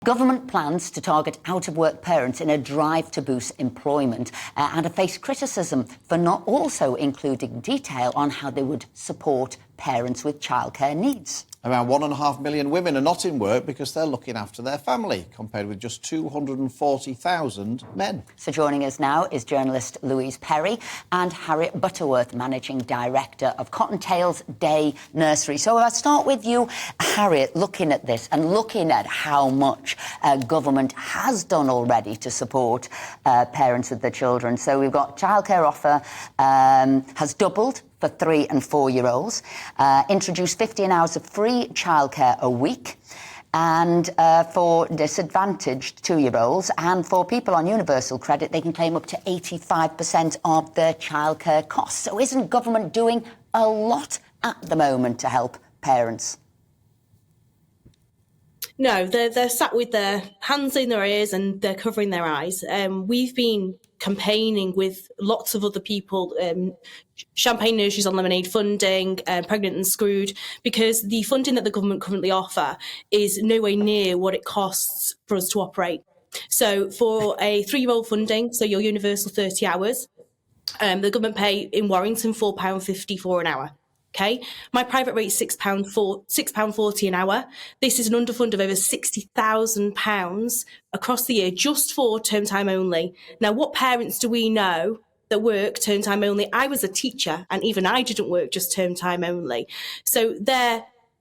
Government plans to target out-of-work parents in a drive to boost employment and have faced criticism for not also including detail on how they would support parents with childcare needs. Around 1.5 million women are not in work because they're looking after their family, compared with just 240,000 men. So joining us now is journalist Louise Perry and Harriett Butterworth, Managing Director of Cottontails Day Nursery. So I'll start with you, Harriett, looking at this and looking at how much government has done already to support parents with their children. So we've got childcare offer has doubled for 3- and 4-year-olds, introduced 15 hours of free childcare a week, and for disadvantaged 2-year-olds, and for people on universal credit, they can claim up to 85% of their childcare costs. So isn't government doing a lot at the moment to help parents? No, they're sat with their hands in their ears and they're covering their eyes. We've been campaigning with lots of other people, Champagne Nurseries on Lemonade funding, Pregnant and Screwed, because the funding that the government currently offer is nowhere near what it costs for us to operate. So for a 3-year-old funding, so your universal 30 hours, the government pay in Warrington £4.50 for an hour. Okay, my private rate is £6.40 an hour. This is an underfund of over £60,000 across the year just for term time only. Now, what parents do we know that work term time only? I was a teacher and even I didn't work just term time only. So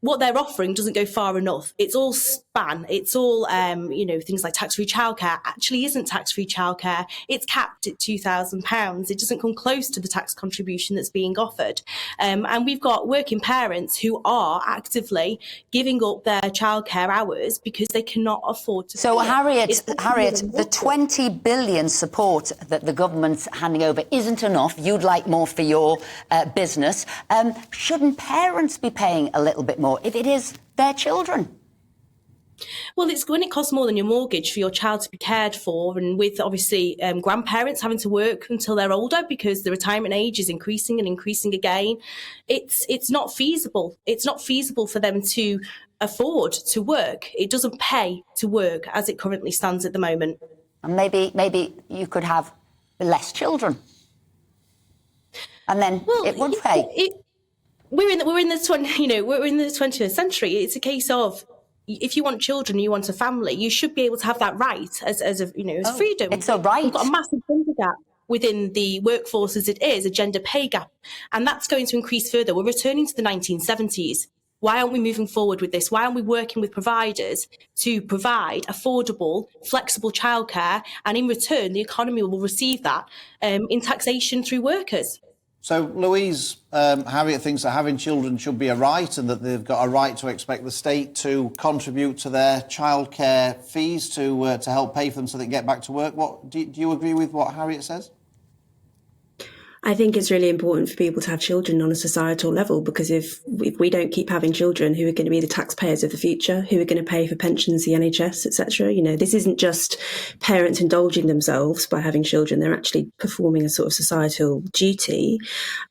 what they're offering doesn't go far enough. It's all span. It's all, things like tax-free childcare actually isn't tax-free childcare. It's capped at £2,000. It doesn't come close to the tax contribution that's being offered. And we've got working parents who are actively giving up their childcare hours because they cannot afford to. So, Harriett, the 20 billion support that the government's handing over isn't enough. You'd like more for your business. Shouldn't parents be paying a little bit more if it is their children? Well, it's when it costs more than your mortgage for your child to be cared for, and with obviously grandparents having to work until they're older because the retirement age is increasing and increasing again. It's not feasible. It's not feasible for them to afford to work. It doesn't pay to work as it currently stands at the moment. And maybe you could have less children, and then it would pay. We're in the 20th century. It's a case of, if you want children, you want a family, you should be able to have that right as freedom. It's a right. We've got a massive gender gap within the workforce as it is, a gender pay gap, and that's going to increase further. We're returning to the 1970s. Why aren't we moving forward with this? Why aren't we working with providers to provide affordable, flexible childcare, and in return, the economy will receive that in taxation through workers? So, Louise, Harriett thinks that having children should be a right and that they've got a right to expect the state to contribute to their childcare fees to help pay for them so they can get back to work. Do you agree with what Harriett says? I think it's really important for people to have children on a societal level, because if we don't keep having children, who are going to be the taxpayers of the future? Who are going to pay for pensions, the NHS, etc.? This isn't just parents indulging themselves by having children. They're actually performing a sort of societal duty.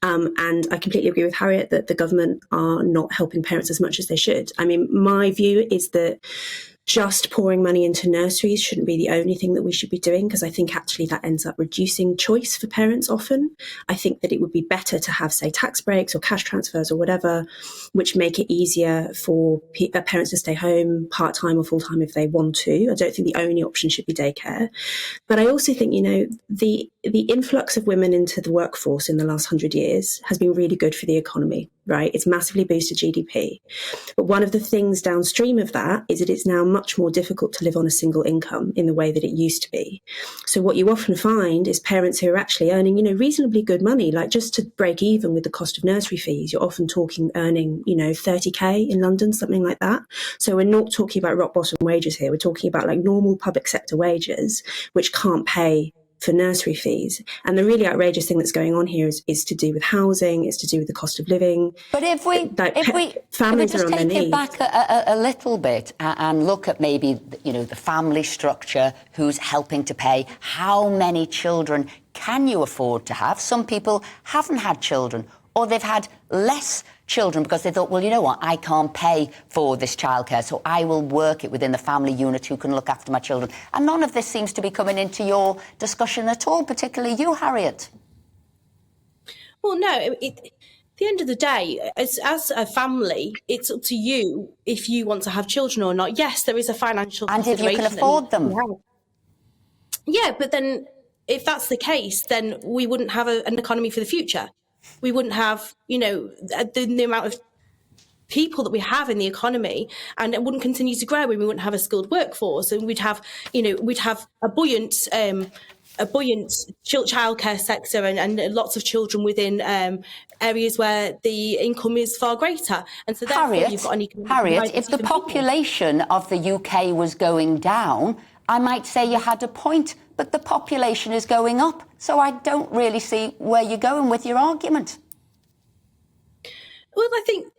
And I completely agree with Harriett that the government are not helping parents as much as they should. I mean, my view is that just pouring money into nurseries shouldn't be the only thing that we should be doing, because I think actually that ends up reducing choice for parents often. I think that it would be better to have, say, tax breaks or cash transfers or whatever, which make it easier for parents to stay home part-time or full-time if they want to. I don't think the only option should be daycare. But I also think, the influx of women into the workforce in the last 100 years has been really good for the economy, right? It's massively boosted GDP. But one of the things downstream of that is that it's now much more difficult to live on a single income in the way that it used to be. So what you often find is parents who are actually earning, reasonably good money, like just to break even with the cost of nursery fees, you're often talking earning, 30k in London, something like that. So we're not talking about rock bottom wages here. We're talking about like normal public sector wages, which can't pay for nursery fees. And the really outrageous thing that's going on here is to do with housing, it's to do with the cost of living. But if we just take it back a little bit and look at maybe, the family structure, who's helping to pay, how many children can you afford to have? Some people haven't had children or they've had less children because they thought, well, you know what, I can't pay for this childcare, so I will work it within the family unit who can look after my children. And none of this seems to be coming into your discussion at all, particularly you, Harriett. Well, no, at the end of the day, as a family, it's up to you if you want to have children or not. Yes, there is a financial and if you can afford them. Yeah, but then if that's the case, then we wouldn't have an economy for the future. We wouldn't have, you know, the amount of people that we have in the economy, and it wouldn't continue to grow, and we wouldn't have a skilled workforce, and we'd have, you know, we'd have a buoyant childcare sector and lots of children within areas where the income is far greater. And so therefore you've got an economic Harriett, if the population of the UK was going down, I might say you had a point, but the population is going up. So I don't really see where you're going with your argument. Well, I think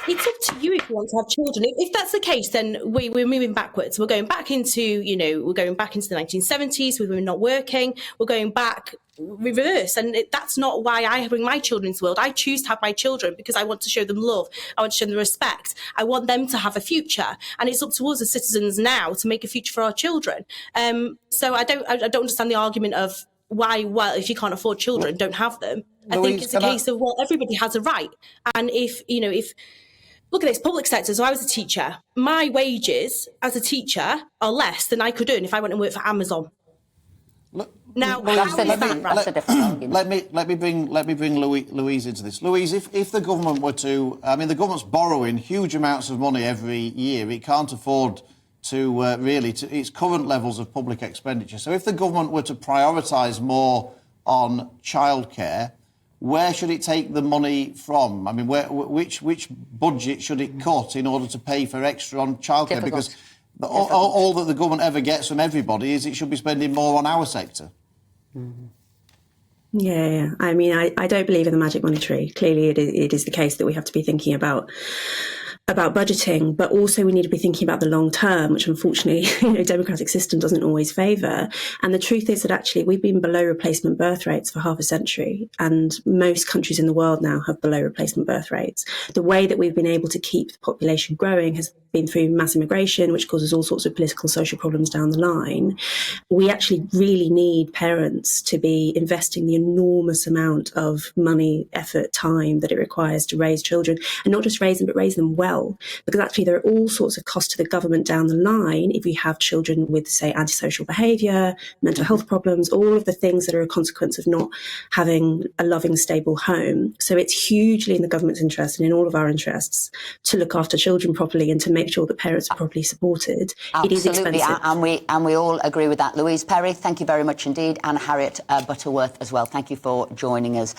it's up to you if you want to have children. If that's the case, then we're moving backwards. We're going back into, you know, we're going back into the 1970s with women not working. We're going back reverse. And that's not why I bring my children into the world. I choose to have my children because I want to show them love. I want to show them respect. I want them to have a future. And it's up to us as citizens now to make a future for our children. So I don't understand the argument of why, well, if you can't afford children, don't have them. I think it's a case of, well, everybody has a right. And if, you know, look at this, public sector. So I was a teacher. My wages as a teacher are less than I could earn if I went and worked for Amazon. Now, that's a different argument. Let me bring Louise into this. Louise, if the government were to, I mean, the government's borrowing huge amounts of money every year. It can't afford to its current levels of public expenditure. So if the government were to prioritise more on childcare, where should it take the money from? I mean, which budget should it cut in order to pay for extra on childcare? Because all that the government ever gets from everybody is it should be spending more on our sector. Mm-hmm. Yeah. I mean, I don't believe in the magic money tree. Clearly, it is the case that we have to be thinking about budgeting, but also we need to be thinking about the long term, which unfortunately, democratic system doesn't always favour. And the truth is that actually we've been below replacement birth rates for half a century, and most countries in the world now have below replacement birth rates. The way that we've been able to keep the population growing has been through mass immigration, which causes all sorts of political, social problems down the line. We actually really need parents to be investing the enormous amount of money, effort, time that it requires to raise children, and not just raise them, but raise them well. Because actually there are all sorts of costs to the government down the line if we have children with, say, antisocial behaviour, mental health problems, all of the things that are a consequence of not having a loving, stable home. So it's hugely in the government's interest and in all of our interests to look after children properly and to make sure that parents are properly supported. Absolutely. It is expensive. And we all agree with that. Louise Perry, thank you very much indeed, and Harriett Butterworth as well. Thank you for joining us.